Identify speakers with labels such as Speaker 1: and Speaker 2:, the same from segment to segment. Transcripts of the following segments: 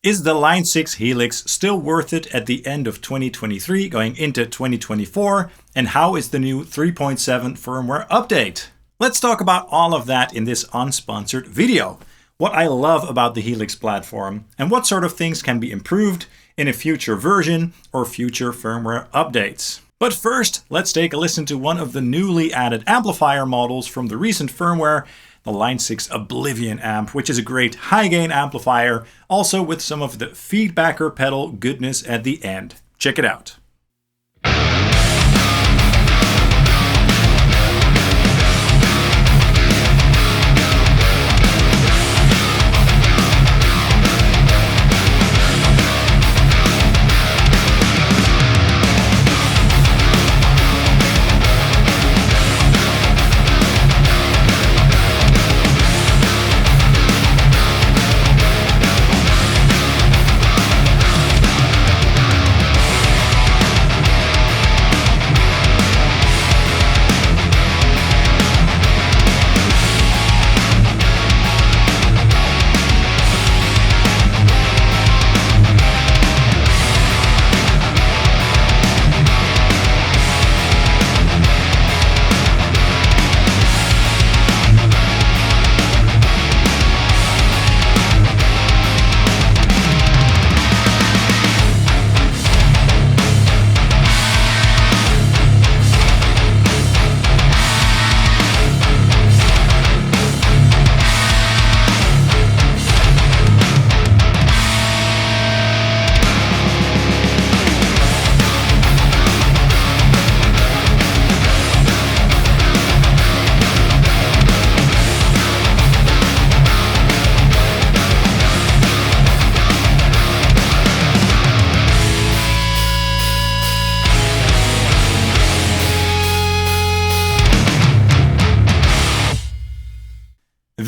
Speaker 1: Is the Line 6 Helix still worth it at the end of 2023 going into 2024? And how is the new 3.7 firmware update? Let's talk about all of that in this unsponsored video. What I love about the Helix platform and what sort of things can be improved in a future version or future firmware updates. But first, let's take a listen to one of the newly added amplifier models from the recent firmware, the Line 6 Oblivion amp, which is a great high gain amplifier, also with some of the feedbacker pedal goodness at the end. Check it out.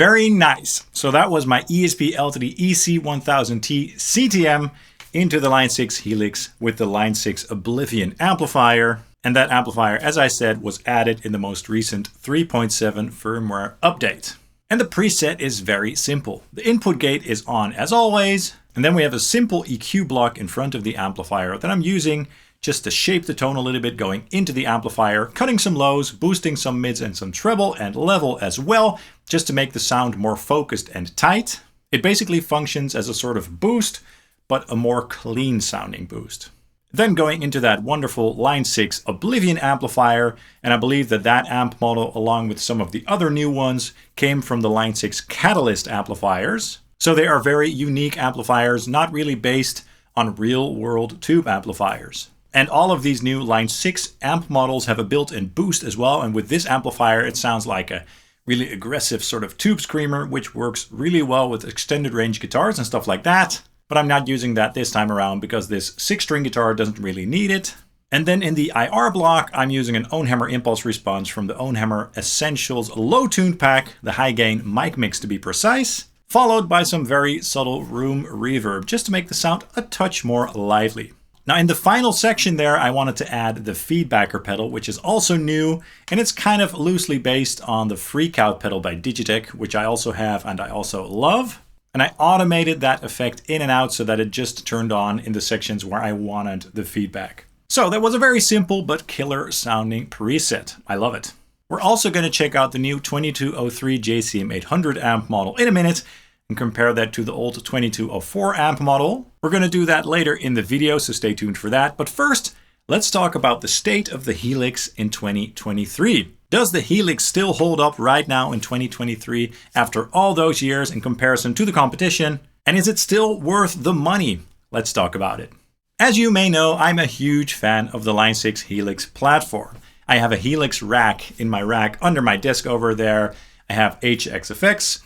Speaker 1: Very nice. So that was my ESP LTD EC1000T CTM into the Line 6 Helix with the Line 6 Oblivion amplifier. And that amplifier, as I said, was added in the most recent 3.7 firmware update. And the preset is very simple. The input gate is on as always. And then we have a simple EQ block in front of the amplifier that I'm using just to shape the tone a little bit going into the amplifier, cutting some lows, boosting some mids and some treble and level as well, just to make the sound more focused and tight. It basically functions as a sort of boost, but a more clean sounding boost. Then going into that wonderful Line 6 Oblivion amplifier, and I believe that that amp model, along with some of the other new ones, came from the Line 6 Catalyst amplifiers. So they are very unique amplifiers, not really based on real-world tube amplifiers. And all of these new Line 6 amp models have a built-in boost as well. And with this amplifier, it sounds like a really aggressive sort of tube screamer, which works really well with extended range guitars and stuff like that. But I'm not using that this time around because this 6-string guitar doesn't really need it. And then in the IR block, I'm using an OwnHammer impulse response from the OwnHammer Essentials low tuned pack, the high gain mic mix to be precise, followed by some very subtle room reverb just to make the sound a touch more lively. Now in the final section there, I wanted to add the feedbacker pedal, which is also new, and it's kind of loosely based on the freakout pedal by Digitech, which I also have and I also love. And I automated that effect in and out so that it just turned on in the sections where I wanted the feedback. So that was a very simple but killer sounding preset. I love it. We're also going to check out the new 2203 JCM 800 amp model in a minute, and compare that to the old 2204 amp model. We're going to do that later in the video, so stay tuned for that. But first, let's talk about the state of the Helix in 2023. Does the Helix still hold up right now in 2023 after all those years in comparison to the competition? And is it still worth the money? Let's talk about it. As you may know, I'm a huge fan of the Line 6 Helix platform. I have a Helix rack in my rack under my desk over there. I have HXFX.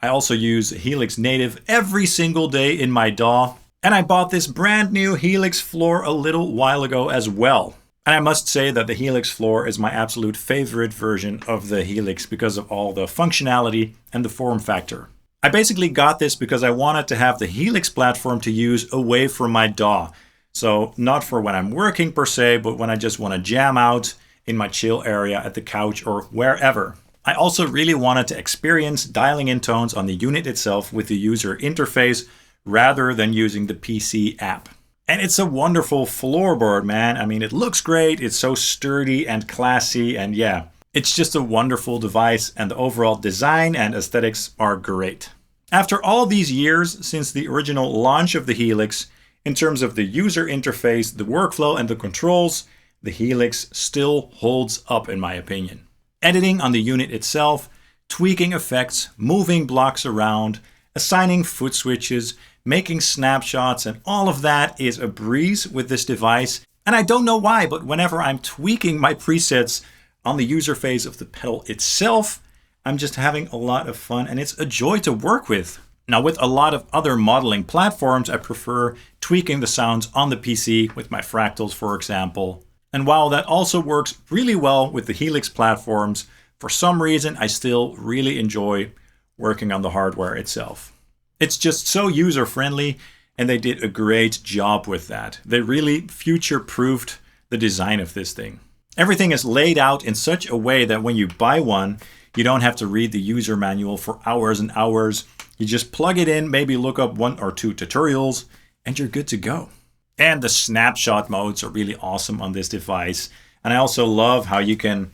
Speaker 1: I also use Helix Native every single day in my DAW. And I bought this brand new Helix floor a little while ago as well. And I must say that the Helix floor is my absolute favorite version of the Helix because of all the functionality and the form factor. I basically got this because I wanted to have the Helix platform to use away from my DAW. So not for when I'm working per se, but when I just want to jam out in my chill area at the couch or wherever. I also really wanted to experience dialing in tones on the unit itself with the user interface rather than using the PC app. And it's a wonderful floorboard, man. I mean, it looks great. It's so sturdy and classy. And yeah, it's just a wonderful device. And the overall design and aesthetics are great. After all these years since the original launch of the Helix, in terms of the user interface, the workflow, and the controls, the Helix still holds up in my opinion. Editing on the unit itself, tweaking effects, moving blocks around, assigning foot switches, making snapshots, and all of that is a breeze with this device. And I don't know why, but whenever I'm tweaking my presets on the user face of the pedal itself, I'm just having a lot of fun and it's a joy to work with. Now, with a lot of other modeling platforms, I prefer tweaking the sounds on the PC with my fractals, for example. And while that also works really well with the Helix platforms, for some reason, I still really enjoy working on the hardware itself. It's just so user-friendly, and they did a great job with that. They really future-proofed the design of this thing. Everything is laid out in such a way that when you buy one, you don't have to read the user manual for hours and hours. You just plug it in, maybe look up 1 or 2 tutorials, and you're good to go. And the snapshot modes are really awesome on this device. And I also love how you can,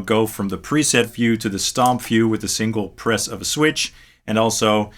Speaker 1: go from the preset view to the stomp view with a single press of a switch, and also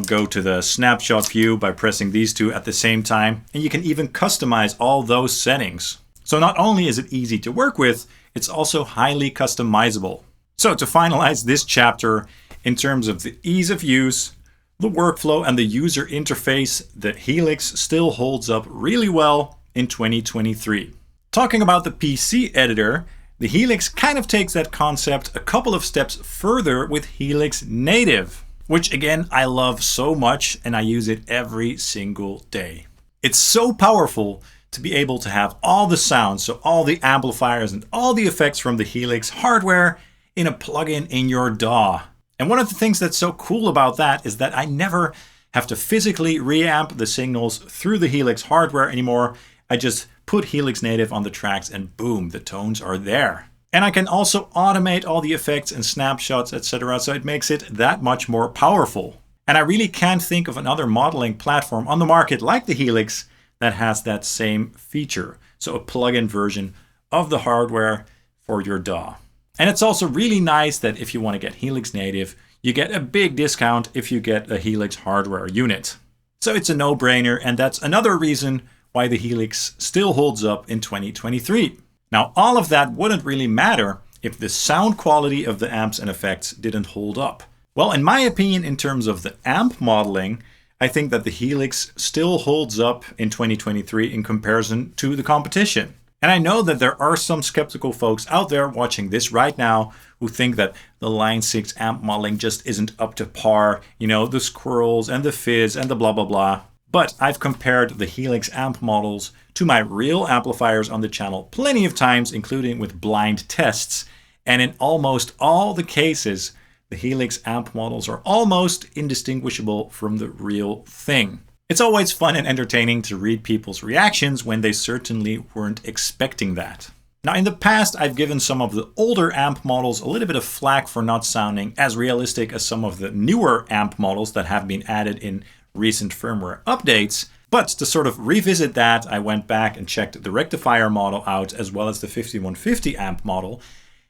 Speaker 1: go to the snapshot view by pressing these two at the same time. And you can even customize all those settings. So not only is it easy to work with, it's also highly customizable. So to finalize this chapter, in terms of the ease of use, the workflow, and the user interface, the Helix still holds up really well in 2023. Talking about the PC editor, the Helix kind of takes that concept a couple of steps further with Helix Native, which again, I love so much and I use it every single day. It's so powerful to be able to have all the sounds, so all the amplifiers and all the effects from the Helix hardware in a plugin in your DAW. And one of the things that's so cool about that is that I never have to physically reamp the signals through the Helix hardware anymore. I just put Helix Native on the tracks and boom, the tones are there. And I can also automate all the effects and snapshots, etc. So it makes it that much more powerful. And I really can't think of another modeling platform on the market like the Helix that has that same feature. So a plug-in version of the hardware for your DAW. And it's also really nice that if you want to get Helix Native, you get a big discount if you get a Helix hardware unit. So it's a no-brainer, and that's another reason why the Helix still holds up in 2023. Now, all of that wouldn't really matter if the sound quality of the amps and effects didn't hold up. Well, in my opinion, in terms of the amp modeling, I think that the Helix still holds up in 2023 in comparison to the competition. And I know that there are some skeptical folks out there watching this right now who think that the Line 6 amp modeling just isn't up to par, the squirrels and the fizz and the blah, blah, blah. But I've compared the Helix amp models to my real amplifiers on the channel plenty of times, including with blind tests. And in almost all the cases, the Helix amp models are almost indistinguishable from the real thing. It's always fun and entertaining to read people's reactions when they certainly weren't expecting that. Now, in the past, I've given some of the older amp models a little bit of flack for not sounding as realistic as some of the newer amp models that have been added in recent firmware updates. But to sort of revisit that, I went back and checked the rectifier model out as well as the 5150 amp model,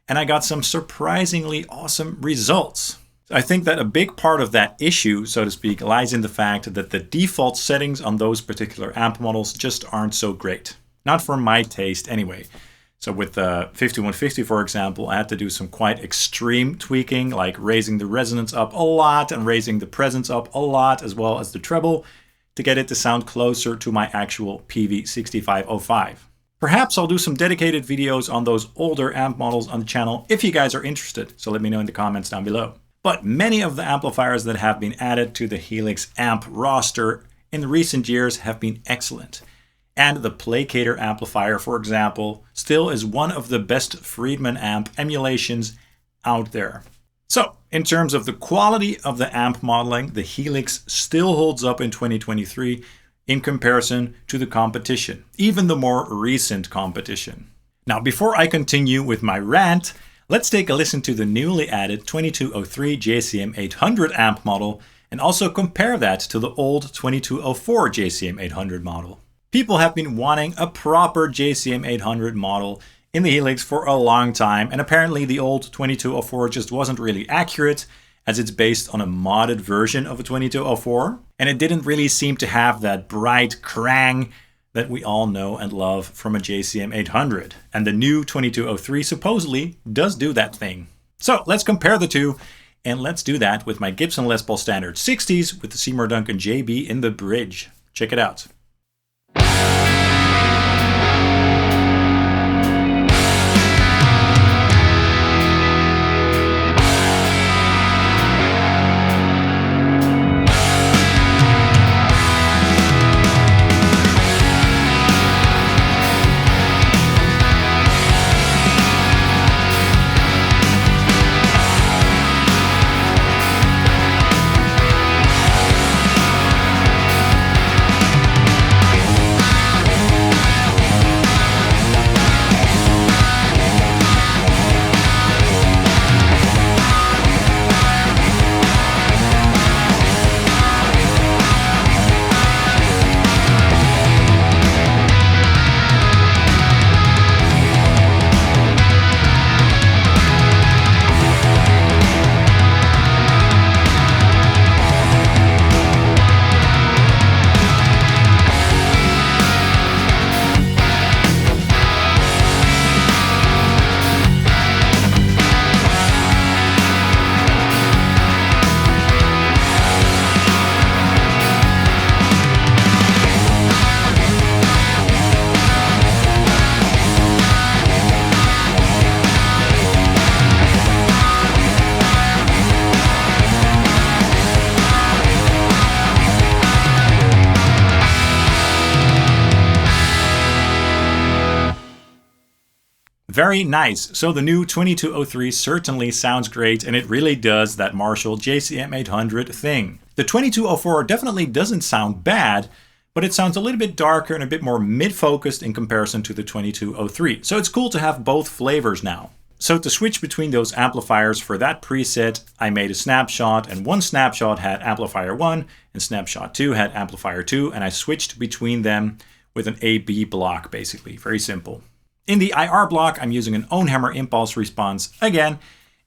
Speaker 1: and I got some surprisingly awesome results. I think that a big part of that issue, so to speak, lies in the fact that the default settings on those particular amp models just aren't so great. Not for my taste anyway. So with the 5150, for example, I had to do some quite extreme tweaking, like raising the resonance up a lot and raising the presence up a lot, as well as the treble, to get it to sound closer to my actual PV6505. Perhaps I'll do some dedicated videos on those older amp models on the channel if you guys are interested, so let me know in the comments down below. But many of the amplifiers that have been added to the Helix amp roster in recent years have been excellent. And the Placator amplifier, for example, still is one of the best Friedman amp emulations out there. So, in terms of the quality of the amp modeling, the Helix still holds up in 2023 in comparison to the competition, even the more recent competition. Now, before I continue with my rant, let's take a listen to the newly added 2203 JCM 800 amp model and also compare that to the old 2204 JCM 800 model. People have been wanting a proper JCM 800 model in the Helix for a long time, and apparently the old 2204 just wasn't really accurate, as it's based on a modded version of a 2204, and it didn't really seem to have that bright crang that we all know and love from a JCM 800. And the new 2203 supposedly does do that thing. So let's compare the two, and let's do that with my Gibson Les Paul Standard 60s with the Seymour Duncan JB in the bridge. Check it out. Very nice. So the new 2203 certainly sounds great, and it really does that Marshall JCM 800 thing. The 2204 definitely doesn't sound bad, but it sounds a little bit darker and a bit more mid-focused in comparison to the 2203. So it's cool to have both flavors now. So to switch between those amplifiers for that preset, I made a snapshot, and one snapshot had amplifier 1 and snapshot 2 had amplifier 2, and I switched between them with an A-B block, basically. Very simple. In the IR block, I'm using an OwnHammer impulse response again,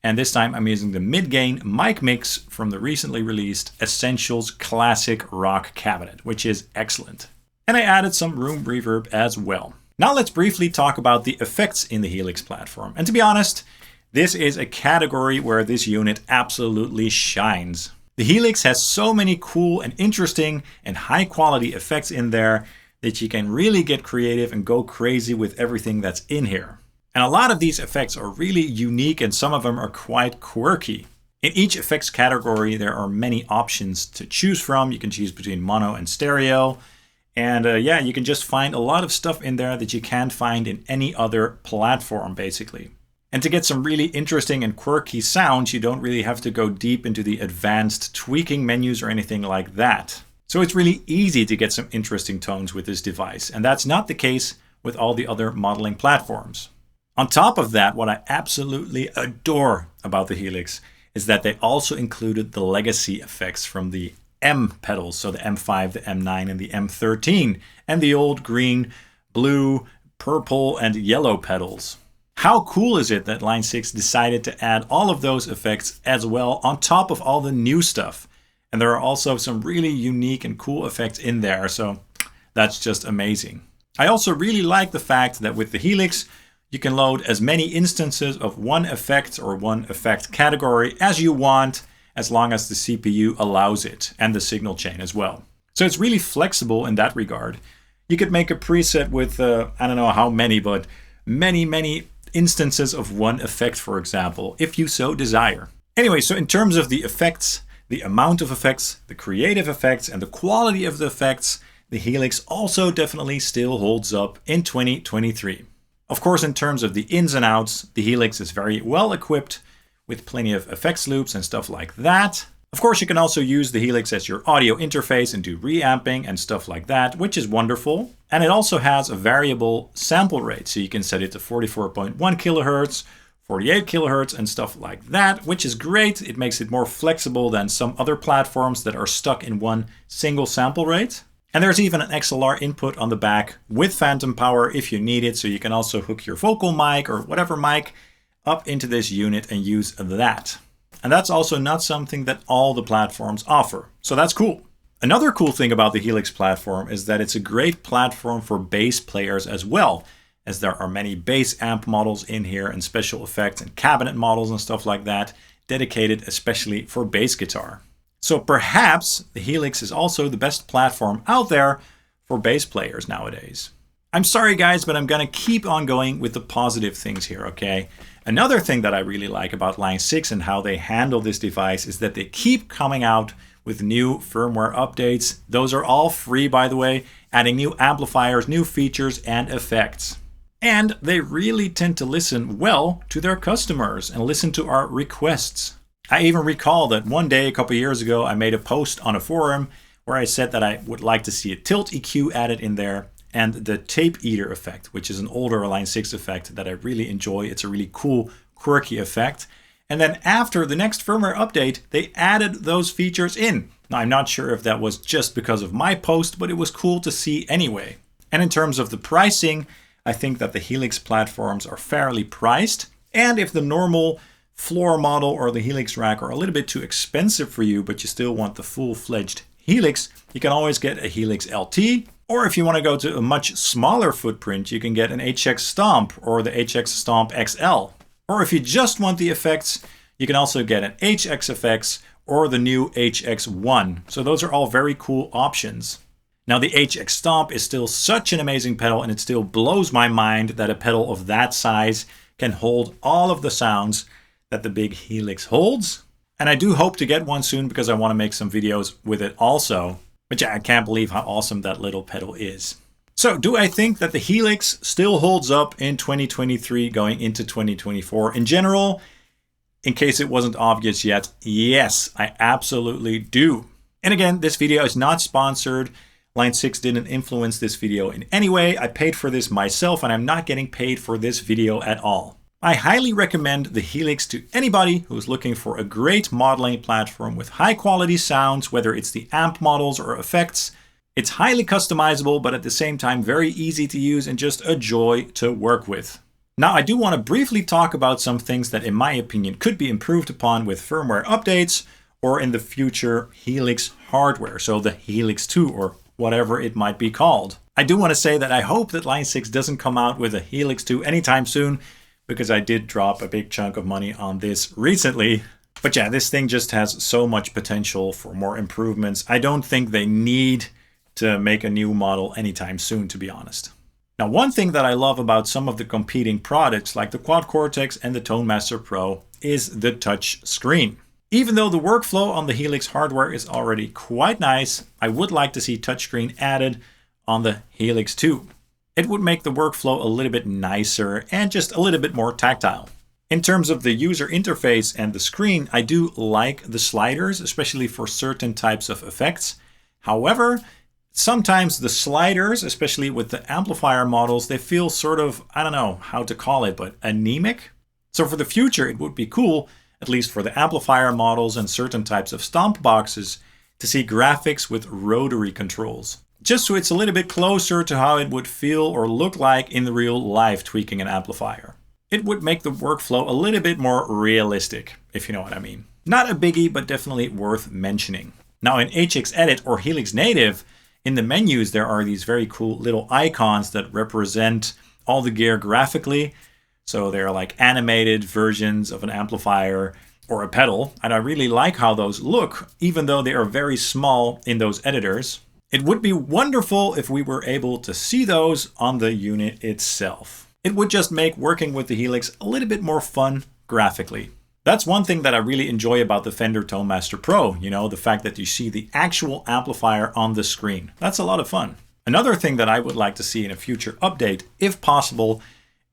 Speaker 1: and this time I'm using the mid-gain mic mix from the recently released Essentials Classic Rock Cabinet, which is excellent. And I added some room reverb as well. Now let's briefly talk about the effects in the Helix platform. And to be honest, this is a category where this unit absolutely shines. The Helix has so many cool and interesting and high quality effects in there that you can really get creative and go crazy with everything that's in here. And a lot of these effects are really unique, and some of them are quite quirky. In each effects category, there are many options to choose from. You can choose between mono and stereo. And yeah, you can just find a lot of stuff in there that you can't find in any other platform, basically. And to get some really interesting and quirky sounds, you don't really have to go deep into the advanced tweaking menus or anything like that. So it's really easy to get some interesting tones with this device, and that's not the case with all the other modeling platforms. On top of that, what I absolutely adore about the Helix is that they also included the legacy effects from the M pedals, so the M5, the M9, and the M13, and the old green, blue, purple, and yellow pedals. How cool is it that Line 6 decided to add all of those effects as well on top of all the new stuff? And there are also some really unique and cool effects in there, so that's just amazing. I also really like the fact that with the Helix, you can load as many instances of one effect or one effect category as you want, as long as the CPU allows it, and the signal chain as well. So it's really flexible in that regard. You could make a preset with, I don't know how many, but many instances of one effect, for example, if you so desire. Anyway, so in terms of the effects, the amount of effects, the creative effects, and the quality of the effects, the Helix also definitely still holds up in 2023. Of course, in terms of the ins and outs, the Helix is very well equipped with plenty of effects loops and stuff like that. Of course, you can also use the Helix as your audio interface and do reamping and stuff like that, which is wonderful. And it also has a variable sample rate, so you can set it to 44.1 kilohertz, 48 kilohertz and stuff like that, which is great. It makes it more flexible than some other platforms that are stuck in one single sample rate. And there's even an XLR input on the back with phantom power if you need it. So you can also hook your vocal mic or whatever mic up into this unit and use that. And that's also not something that all the platforms offer. So that's cool. Another cool thing about the Helix platform is that it's a great platform for bass players as well, as there are many bass amp models in here and special effects and cabinet models and stuff like that, dedicated especially for bass guitar. So perhaps the Helix is also the best platform out there for bass players nowadays. I'm sorry guys, but I'm gonna keep on going with the positive things here, okay? Another thing that I really like about Line 6 and how they handle this device is that they keep coming out with new firmware updates. Those are all free, by the way, adding new amplifiers, new features, and effects. And they really tend to listen well to their customers and listen to our requests. I even recall that one day, a couple years ago, I made a post on a forum where I said that I would like to see a tilt EQ added in there and the tape eater effect, which is an older Line 6 effect that I really enjoy. It's a really cool, quirky effect. And then after the next firmware update, they added those features in. Now, I'm not sure if that was just because of my post, but it was cool to see anyway. And in terms of the pricing, I think that the Helix platforms are fairly priced. And if the normal floor model or the Helix rack are a little bit too expensive for you, but you still want the full-fledged Helix, you can always get a Helix LT. Or if you want to go to a much smaller footprint, you can get an HX Stomp or the HX Stomp XL. Or if you just want the effects, you can also get an HX Effects or the new HX1. So those are all very cool options. Now the HX Stomp is still such an amazing pedal, and it still blows my mind that a pedal of that size can hold all of the sounds that the big Helix holds. And I do hope to get one soon because I want to make some videos with it also. But yeah, I can't believe how awesome that little pedal is. So do I think that the Helix still holds up in 2023 going into 2024? In general, in case it wasn't obvious yet, yes, I absolutely do. And again, this video is not sponsored. Line 6 didn't influence this video in any way. I paid for this myself and I'm not getting paid for this video at all. I highly recommend the Helix to anybody who's looking for a great modeling platform with high quality sounds, whether it's the amp models or effects. It's highly customizable, but at the same time very easy to use and just a joy to work with. Now, I do want to briefly talk about some things that in my opinion could be improved upon with firmware updates or in the future Helix hardware, so the Helix 2 or whatever it might be called. I do want to say that I hope that Line 6 doesn't come out with a Helix 2 anytime soon, because I did drop a big chunk of money on this recently. But yeah, this thing just has so much potential for more improvements. I don't think they need to make a new model anytime soon, to be honest. Now, one thing that I love about some of the competing products like the Quad Cortex and the ToneMaster Pro is the touch screen. Even though the workflow on the Helix hardware is already quite nice, I would like to see touchscreen added on the Helix 2. It would make the workflow a little bit nicer and just a little bit more tactile. In terms of the user interface and the screen, I do like the sliders, especially for certain types of effects. However, sometimes the sliders, especially with the amplifier models, they feel sort of, I don't know how to call it, but anemic. So for the future, it would be cool, at least for the amplifier models and certain types of stomp boxes, to see graphics with rotary controls. Just so it's a little bit closer to how it would feel or look like in the real life tweaking an amplifier. It would make the workflow a little bit more realistic, if you know what I mean. Not a biggie, but definitely worth mentioning. Now in HX Edit or Helix Native, in the menus there are these very cool little icons that represent all the gear graphically. So they're like animated versions of an amplifier or a pedal. And I really like how those look, even though they are very small in those editors. It would be wonderful if we were able to see those on the unit itself. It would just make working with the Helix a little bit more fun graphically. That's one thing that I really enjoy about the Fender ToneMaster Pro, the fact that you see the actual amplifier on the screen. That's a lot of fun. Another thing that I would like to see in a future update, if possible,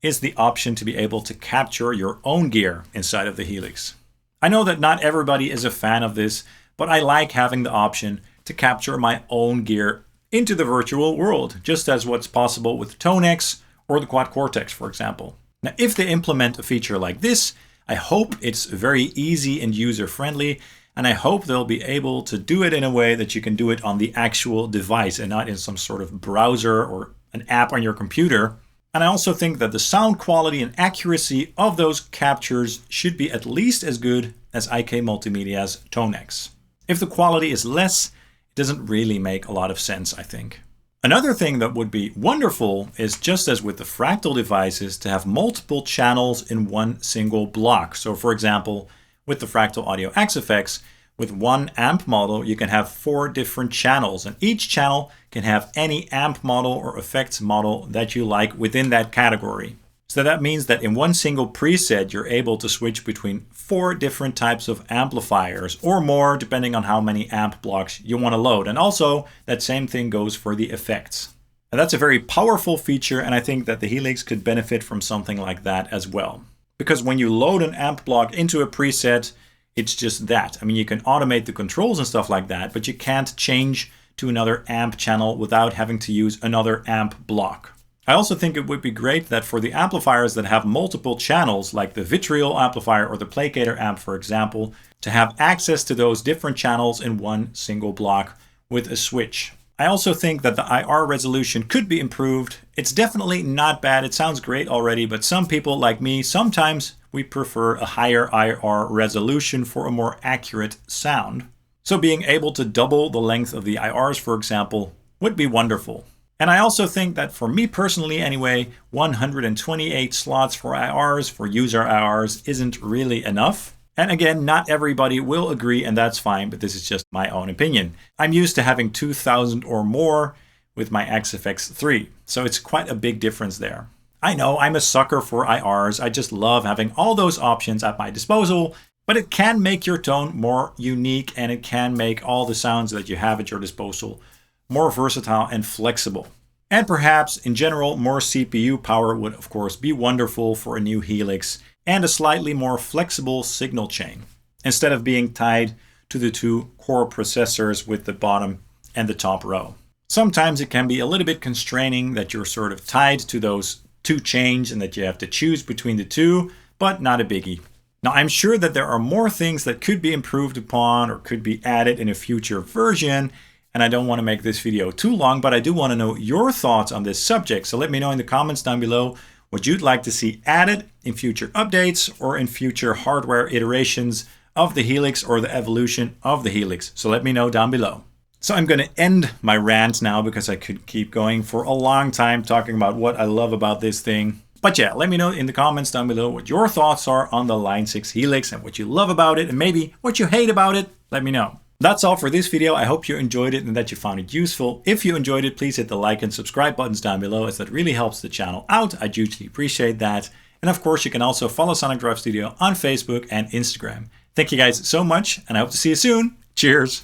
Speaker 1: is the option to be able to capture your own gear inside of the Helix. I know that not everybody is a fan of this, but I like having the option to capture my own gear into the virtual world, just as what's possible with ToneX or the Quad Cortex, for example. Now, if they implement a feature like this, I hope it's very easy and user-friendly, and I hope they'll be able to do it in a way that you can do it on the actual device and not in some sort of browser or an app on your computer. And I also think that the sound quality and accuracy of those captures should be at least as good as IK Multimedia's ToneX. If the quality is less, it doesn't really make a lot of sense, I think. Another thing that would be wonderful is, just as with the Fractal devices, to have multiple channels in one single block. So for example, with the Fractal Audio Axe-Fx, with one amp model, you can have 4 different channels, and each channel can have any amp model or effects model that you like within that category. So that means that in one single preset, you're able to switch between 4 different types of amplifiers or more, depending on how many amp blocks you want to load. And also, that same thing goes for the effects. And that's a very powerful feature, and I think that the Helix could benefit from something like that as well. Because when you load an amp block into a preset, it's just that. I mean, you can automate the controls and stuff like that, but you can't change to another amp channel without having to use another amp block. I also think it would be great that for the amplifiers that have multiple channels, like the Vitriol amplifier or the Placator amp, for example, to have access to those different channels in one single block with a switch. I also think that the IR resolution could be improved. It's definitely not bad. It sounds great already, but some people like me, sometimes we prefer a higher IR resolution for a more accurate sound. So being able to double the length of the IRs, for example, would be wonderful. And I also think that for me personally anyway, 128 slots for IRs, for user IRs, isn't really enough. And again, not everybody will agree, and that's fine, but this is just my own opinion. I'm used to having 2,000 or more with my Axe-Fx 3, so it's quite a big difference there. I know I'm a sucker for IRs, I just love having all those options at my disposal, but it can make your tone more unique, and it can make all the sounds that you have at your disposal more versatile and flexible. And perhaps, in general, more CPU power would of course be wonderful for a new Helix, and a slightly more flexible signal chain, instead of being tied to the 2 core processors with the bottom and the top row. Sometimes it can be a little bit constraining that you're sort of tied to those 2 chains and that you have to choose between the 2, but not a biggie. Now, I'm sure that there are more things that could be improved upon or could be added in a future version, and I don't want to make this video too long, but I do want to know your thoughts on this subject. So let me know in the comments down below what you'd like to see added in future updates or in future hardware iterations of the Helix or the evolution of the Helix. So let me know down below. So I'm going to end my rant now because I could keep going for a long time talking about what I love about this thing. But yeah, let me know in the comments down below what your thoughts are on the Line 6 Helix and what you love about it and maybe what you hate about it. Let me know. That's all for this video. I hope you enjoyed it and that you found it useful. If you enjoyed it, please hit the like and subscribe buttons down below, as that really helps the channel out. I hugely appreciate that. And of course, you can also follow Sonic Drive Studio on Facebook and Instagram. Thank you guys so much, and I hope to see you soon. Cheers.